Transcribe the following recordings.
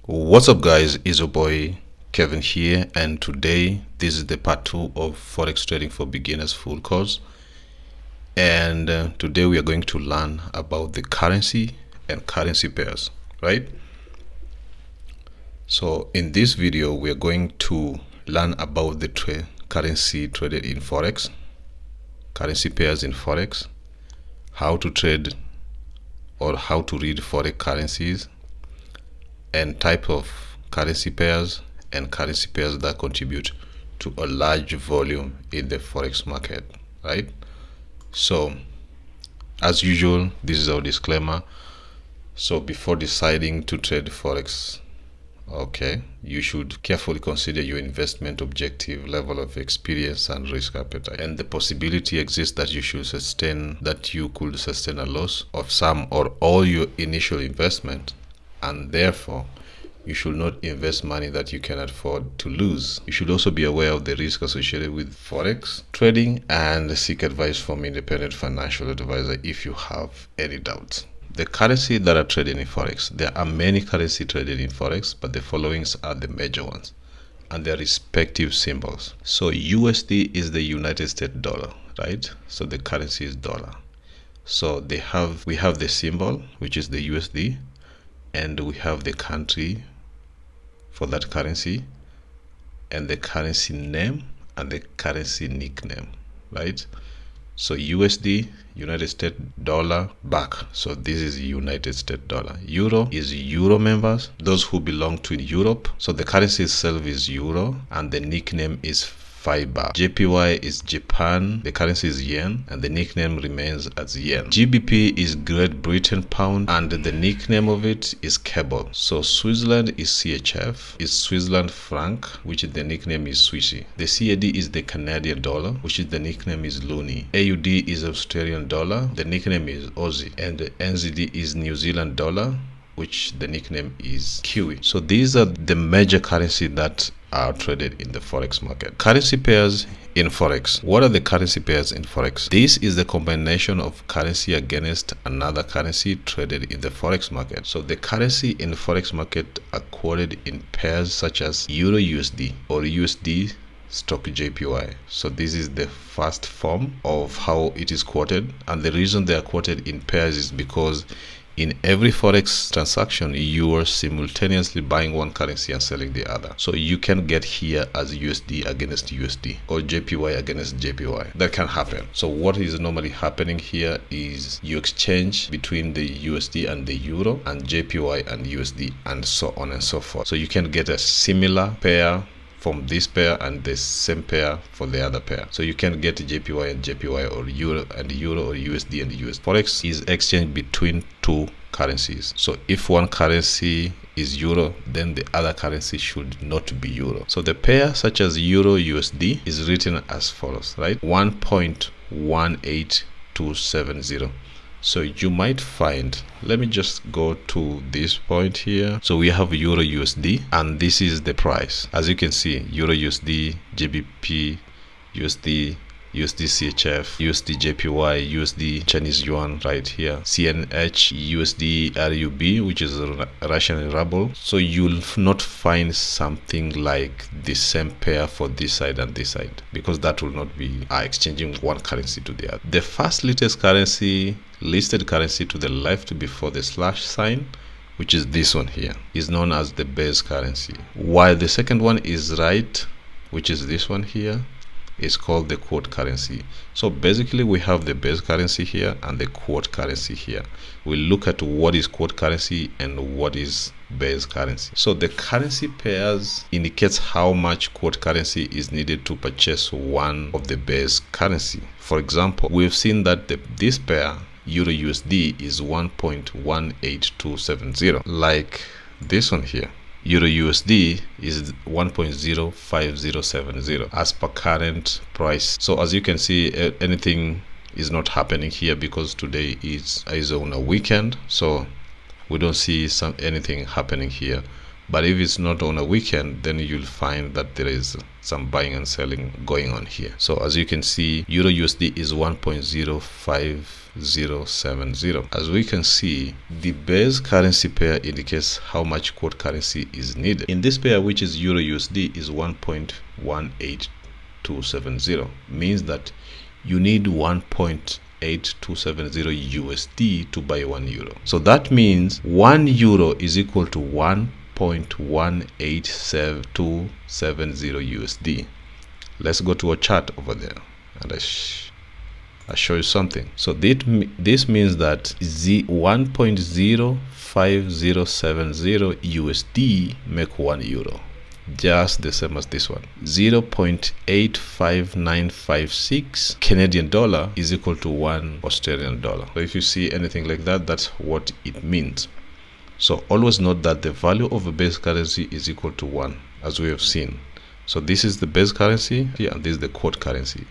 What's up guys, it's your boy Kevin here, and today this is the part 2 of Forex Trading for Beginners full course. And today we are going to learn about the currency and currency pairs, right? So in this video we are going to learn about the currency traded in Forex, currency pairs in Forex, how to trade or how to read Forex currencies, and type of currency pairs and currency pairs that contribute to a large volume in the Forex market, right? So as usual, this is our disclaimer. So before deciding to trade Forex, you should carefully consider your investment objective, level of experience and risk appetite, and the possibility exists that you could sustain a loss of some or all your initial investment, and therefore you should not invest money that you can afford to lose. You should also be aware of the risk associated with Forex trading and seek advice from independent financial advisor if you have any doubts. The currency that are traded in Forex. There are many currencies traded in Forex, but the following are the major ones and their respective symbols. So USD is the United States dollar, right? So the currency is dollar. So we have the symbol, which is the USD, and we have the country for that currency, and the currency name and the currency nickname, right? So USD, United States dollar, back. So this is United States dollar. Euro is Euro members, those who belong to Europe. So the currency itself is Euro, and the nickname is Fiber. JPY is Japan, the currency is yen, and the nickname remains as yen. GBP is Great Britain pound, and the nickname of it is cable. So Switzerland is CHF, is Switzerland franc, which the nickname is Swissy. The CAD is the Canadian dollar, which is the nickname is Loonie. AUD is Australian dollar, the nickname is Aussie, and the NZD is New Zealand dollar, which the nickname is Kiwi. So these are the major currency that are traded in the Forex market. Currency pairs in Forex. What are the currency pairs in Forex? This is the combination of currency against another currency traded in the Forex market. So the currency in the Forex market are quoted in pairs such as Euro USD or USD stock JPY. So this is the first form of how it is quoted, and the reason they are quoted in pairs is because in every Forex transaction, you are simultaneously buying one currency and selling the other. So you can get here as USD against USD or JPY against JPY. That can happen. So what is normally happening here is you exchange between the USD and the Euro and JPY and USD and so on and so forth. So you can get a similar pair from this pair and the same pair for the other pair. So you can get JPY and JPY or Euro and Euro or USD and USD. Forex is exchanged between two currencies. So if one currency is Euro, then the other currency should not be Euro. So the pair such as Euro USD is written as follows, right? 1.18270. So you might find, let me just go to this point here. So we have Euro USD, and this is the price. As you can see, Euro USD, GBP, USD, USD CHF, USD JPY, USD Chinese Yuan right here, CNH, USD RUB, which is Russian ruble. So you'll not find something like the same pair for this side and this side, because that will not be exchanging one currency to the other. The first listed currency to the left before the slash sign, which is this one here, is known as the base currency, while the second one is right, which is this one here, is called the quote currency. So basically we have the base currency here and the quote currency here. We'll look at what is quote currency and what is base currency. So the currency pairs indicates how much quote currency is needed to purchase one of the base currency. For example, we've seen that this pair Euro USD is 1.18270, like this one here. Euro USD is 1.05070 as per current price. So as you can see, anything is not happening here because today is on a weekend, so we don't see anything happening here. But if it's not on a weekend, then you'll find that there is some buying and selling going on here. So as you can see, Euro USD is 1.05 1.070. As we can see, the base currency pair indicates how much quote currency is needed. In this pair, which is Euro USD, is 1.18270, means that you need 1.8270 USD to buy 1 euro. So that means 1 euro is equal to 1.18770 USD. Let's go to a chart over there and I'll show you something. So this means that 1.05070 USD make 1 euro, just the same as this one. 0.85956 Canadian dollar is equal to 1 Australian dollar. So if you see anything like that, that's what it means. So always note that the value of a base currency is equal to 1, as we have seen. So this is the base currency and this is the quote currency.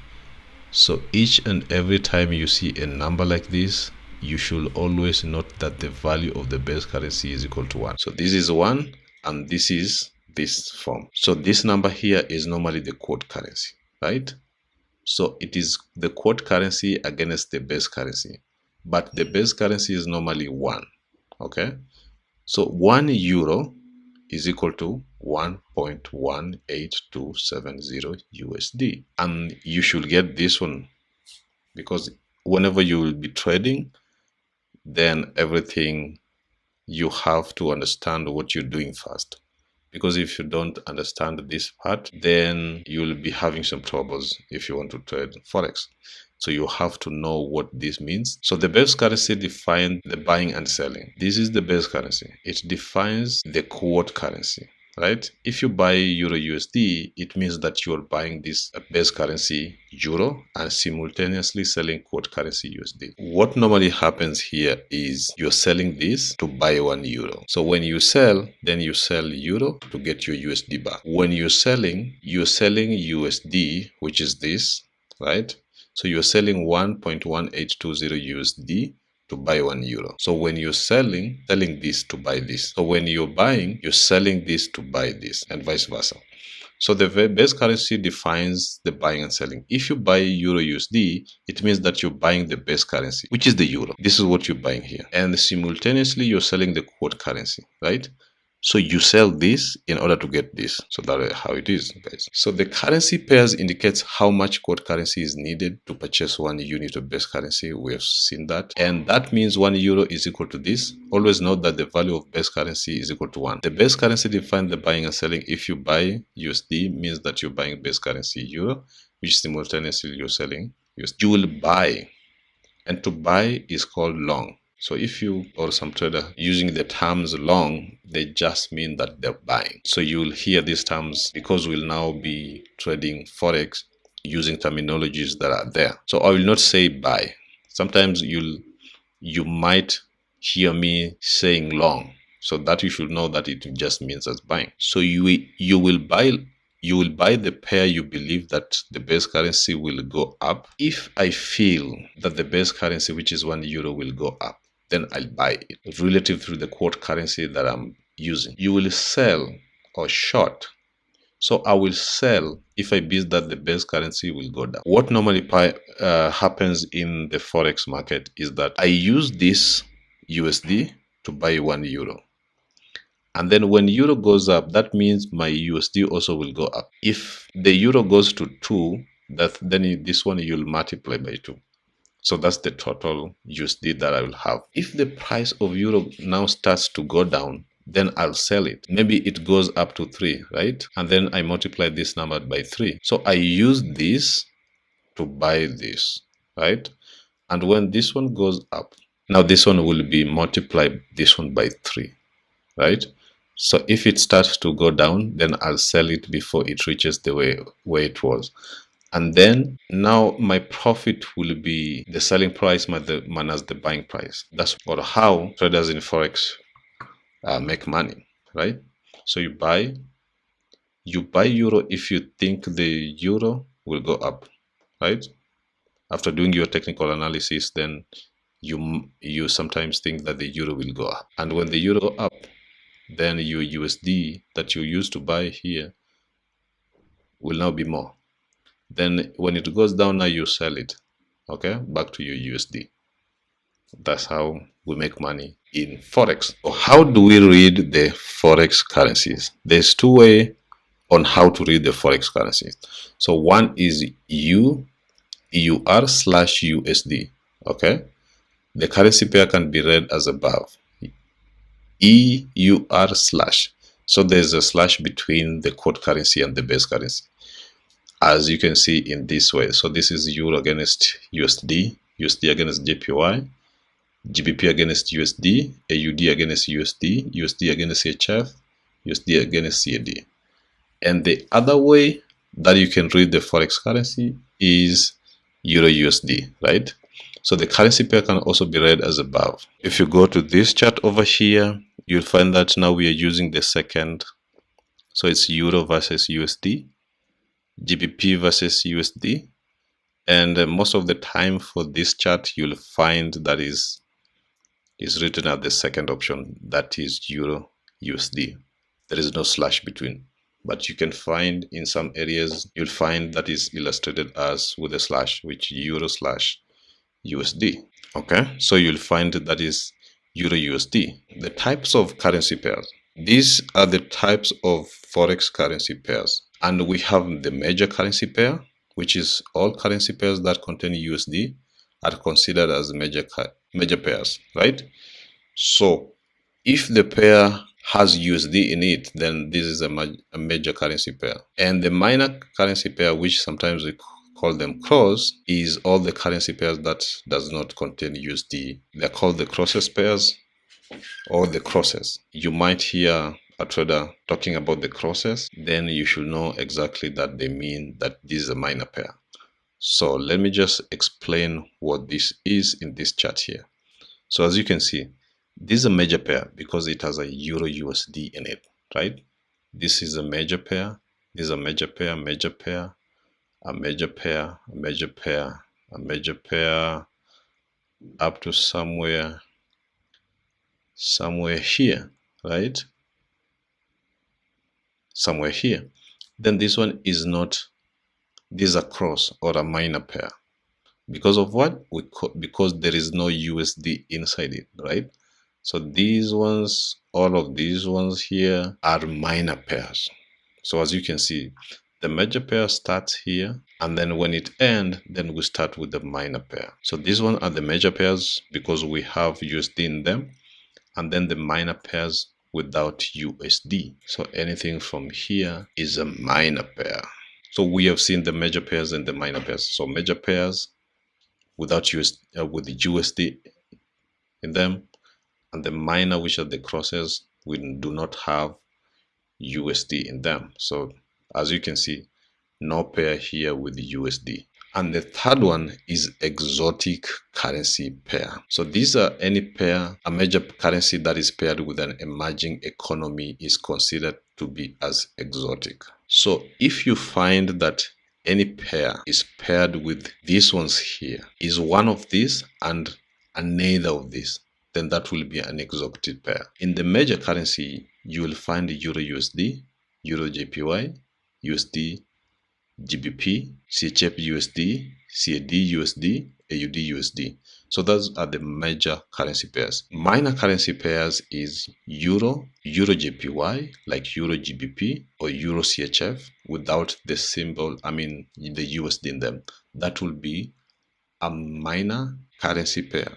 So each and every time you see a number like this, you should always note that the value of the base currency is equal to 1. So this is 1 and this is this form. So this number here is normally the quote currency, right? So it is the quote currency against the base currency, but the base currency is normally 1. Okay, so 1 euro is equal to 1.18270 USD, and you should get this one because whenever you will be trading, then everything you have to understand what you're doing first, because if you don't understand this part, then you'll be having some troubles if you want to trade Forex. So you have to know what this means. So the base currency defines the buying and selling. This is the base currency. It defines the quote currency, right? If you buy Euro USD, it means that you're buying this base currency Euro and simultaneously selling quote currency USD. What normally happens here is you're selling this to buy 1 euro. So when you sell, then you sell euro to get your USD back. When you're selling USD, which is this, right? So you're selling 1.1820 USD to buy 1 euro. So when you're selling this to buy this. So when you're buying, you're selling this to buy this, and vice versa. So the base currency defines the buying and selling. If you buy Euro USD, it means that you're buying the base currency, which is the euro. This is what you're buying here. And simultaneously, you're selling the quote currency, right? So you sell this in order to get this. So that's how it is, guys. So the currency pairs indicates how much quote currency is needed to purchase 1 unit of base currency. We have seen that. And that means 1 euro is equal to this. Always note that the value of base currency is equal to 1. The base currency defines the buying and selling. If you buy USD, means that you're buying base currency euro, which simultaneously you're selling USD. You will buy. And to buy is called long. So if you or some trader using the terms long, they just mean that they're buying. So you'll hear these terms because we'll now be trading Forex using terminologies that are there. So I will not say buy. Sometimes you might hear me saying long. So that you should know that it just means as buying. So you will buy the pair you believe that the base currency will go up. If I feel that the base currency, which is 1 euro, will go up, then I'll buy it relative to the quote currency that I'm using. You will sell or short. So I will sell if I believe that the base currency will go down. What normally happens in the Forex market is that I use this USD to buy 1 euro. And then when euro goes up, that means my USD also will go up. If the euro goes to 2, then this one you'll multiply by 2. So that's the total USD that I will have. If the price of euro now starts to go down, then I'll sell it. Maybe it goes up to 3, right? And then I multiply this number by 3. So I use this to buy this, right? And when this one goes up, now this one will be multiplied this one by 3, right? So if it starts to go down, then I'll sell it before it reaches the way it was. And then now my profit will be the selling price minus the buying price. That's how traders in Forex make money, right? So you buy euro if you think the euro will go up, right? After doing your technical analysis, then you sometimes think that the euro will go up. And when the euro go up, then your USD that you used to buy here will now be more. Then when it goes down, now you sell it, okay, back to your USD. That's how we make money in Forex. So how do we read the Forex currencies? There's two ways on how to read the Forex currencies. So one is EUR/USD. Okay. The currency pair can be read as above. EUR/. So there's a slash between the quote currency and the base currency, as you can see in this way. So this is Euro against USD, USD against JPY, GBP against USD, AUD against USD, USD against HF, USD against CAD. And the other way that you can read the Forex currency is Euro USD, right? So the currency pair can also be read as above. If you go to this chart over here, you'll find that now we are using the second. So it's Euro versus USD, GBP versus USD. And most of the time for this chart, you'll find that is written at the second option, that is Euro USD. There is no slash between, but you can find in some areas, you'll find that is illustrated as with a slash, which Euro/USD. Okay, so you'll find that is Euro USD. The types of currency pairs. These are the types of Forex currency pairs. And we have the major currency pair, which is all currency pairs that contain USD are considered as major pairs, right? So if the pair has USD in it, then this is a major currency pair. And the minor currency pair, which sometimes we call them cross, is all the currency pairs that does not contain USD. They're called the crosses pairs or the crosses. You might hear a trader talking about the crosses, then you should know exactly that they mean that this is a minor pair. So let me just explain what this is in this chart here. So as you can see, this is a major pair because it has a Euro USD in it, right? This is a major pair. This is a major pair, major pair, a major pair, a major pair, a major pair, up to somewhere here, right? Somewhere here. Then this one is not, this is a cross or a minor pair. Because of what? Because there is no USD inside it, right? So these ones, all of these ones here are minor pairs. So as you can see, the major pair starts here, and then when it ends, then we start with the minor pair. So these ones are the major pairs because we have USD in them, and then the minor pairs without USD. So anything from here is a minor pair. So we have seen the major pairs and the minor pairs. So major pairs without with the USD in them, and the minor, which are the crosses, we do not have USD in them. So as you can see, no pair here with the USD. And the third one is exotic currency pair. So these are any pair, a major currency that is paired with an emerging economy is considered to be as exotic. So if you find that any pair is paired with these ones here, is one of these and another of these, then that will be an exotic pair. In the major currency, you will find Euro USD, Euro JPY, USD GBP, CHF USD, CAD USD, AUD USD. So those are the major currency pairs. Minor currency pairs is Euro, Euro JPY, like Euro GBP or Euro CHF without the symbol, the USD in them. That will be a minor currency pair.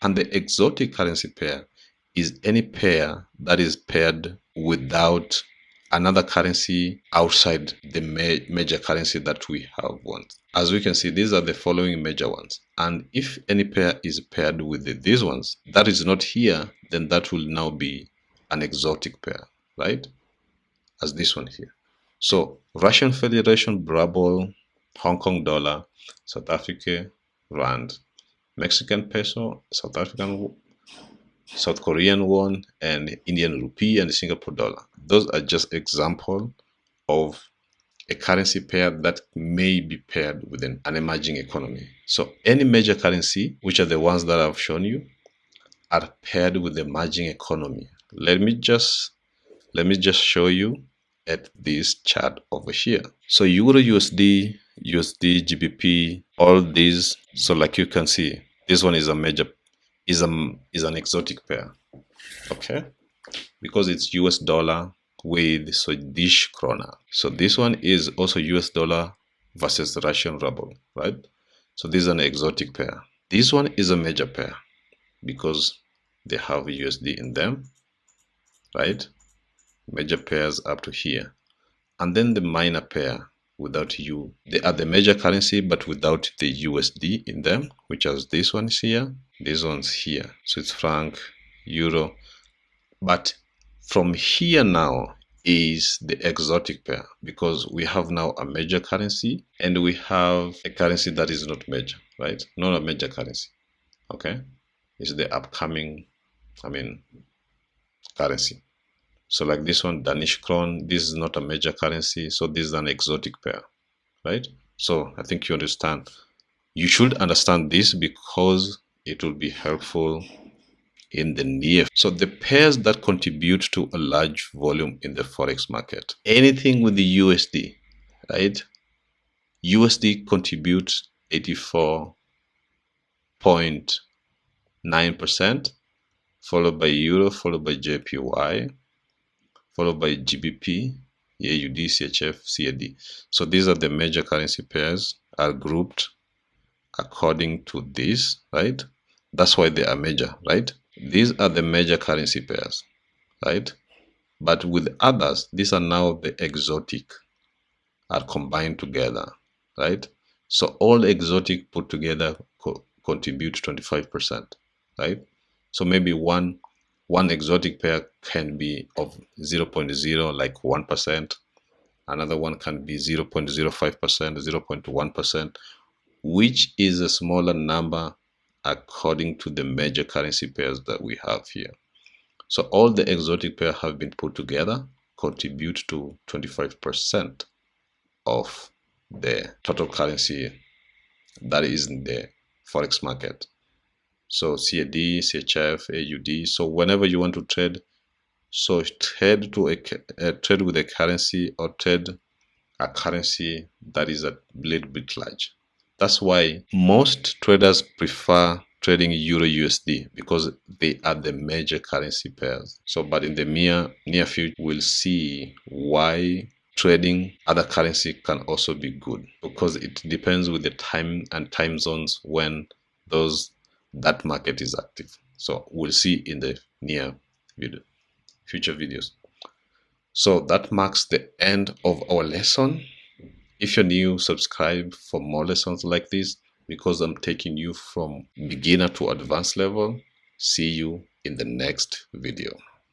And the exotic currency pair is any pair that is paired without another currency outside the major currency that we have ones. As we can see, these are the following major ones. And if any pair is paired with these ones, that is not here, then that will now be an exotic pair, right? As this one here. So Russian Federation ruble, Hong Kong dollar, South Africa rand, Mexican peso, South Korean won, and Indian rupee and Singapore dollar. Those are just examples of a currency pair that may be paired with an emerging economy. So any major currency, which are the ones that I've shown you, are paired with the emerging economy. Let me just show you at this chart over here. So Euro USD, GBP, all these. So like you can see, this one is a major is an exotic pair, okay? Because it's US dollar with Swedish krona. So this one is also US dollar versus Russian ruble, right? So this is an exotic pair. This one is a major pair because they have USD in them, right? Major pairs up to here. And then the minor pair without U. They are the major currency but without the USD in them, which is this one here, this one's here. So it's franc, euro. But from here now is the exotic pair, because we have now a major currency and we have a currency that is not major, right? Not a major currency, okay? It's the upcoming, currency. So like this one, Danish krone, this is not a major currency, so this is an exotic pair, right? So I think you understand. You should understand this because it will be helpful in the near. So the pairs that contribute to a large volume in the Forex market, anything with the USD, right? USD contributes 84.9%, followed by Euro, followed by JPY, followed by GBP, AUD, CHF, CAD. So these are the major currency pairs are grouped according to this, right? That's why they are major, right? These are the major currency pairs, right? But with others, these are now the exotic, are combined together, right? So all exotic put together contribute 25%, right? So maybe one exotic pair can be of 0.0, like 1%. Another one can be 0.05%, 0.1%, which is a smaller number according to the major currency pairs that we have here. So all the exotic pairs have been put together, contribute to 25% of the total currency that is in the Forex market. So CAD, CHF, AUD. So whenever you want to trade, so trade with a currency or trade a currency that is a little bit large. That's why most traders prefer trading Euro USD, because they are the major currency pairs. So, but in the near future, we'll see why trading other currency can also be good, because it depends with the time and time zones when that market is active. So we'll see in the future videos. So that marks the end of our lesson. If you're new, subscribe for more lessons like this, because I'm taking you from beginner to advanced level. See you in the next video.